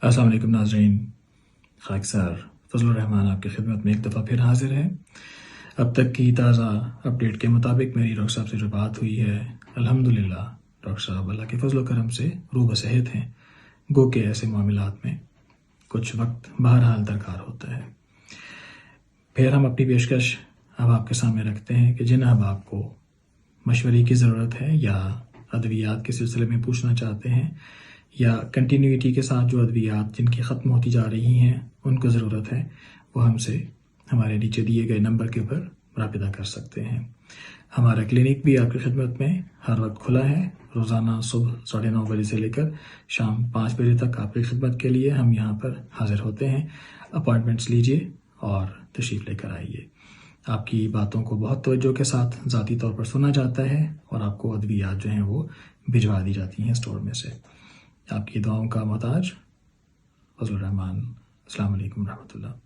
السلام علیکم ناظرین، خاک سار فضل الرحمان آپ کی خدمت میں ایک دفعہ پھر حاضر ہے۔ اب تک کی تازہ اپڈیٹ کے مطابق میری ڈاکٹر صاحب سے جو بات ہوئی ہے، الحمدللہ ڈاکٹر صاحب اللہ کے فضل و کرم سے روح بصحت ہیں، گو کہ ایسے معاملات میں کچھ وقت بہرحال درکار ہوتا ہے۔ پھر ہم اپنی پیشکش اب آپ کے سامنے رکھتے ہیں کہ جن احباب کو مشورے کی ضرورت ہے یا ادویات کے سلسلے میں پوچھنا چاہتے ہیں یا کنٹینیوٹی کے ساتھ جو ادویات جن کی ختم ہوتی جا رہی ہیں ان کو ضرورت ہے، وہ ہم سے ہمارے نیچے دیے گئے نمبر کے اوپر رابطہ کر سکتے ہیں۔ ہمارا کلینک بھی آپ کی خدمت میں ہر وقت کھلا ہے، روزانہ صبح 9:30 بجے سے لے کر شام 5 بجے تک آپ کی خدمت کے لیے ہم یہاں پر حاضر ہوتے ہیں۔ اپوائنٹمنٹس لیجئے اور تشریف لے کر آئیے۔ آپ کی باتوں کو بہت توجہ کے ساتھ ذاتی طور پر سنا جاتا ہے اور آپ کو ادویات جو ہیں وہ بھجوا دی جاتی ہیں اسٹور میں سے۔ آپ کی دعاؤں کا محتاج فضل الرحمان۔ السلام علیکم ورحمۃ اللہ۔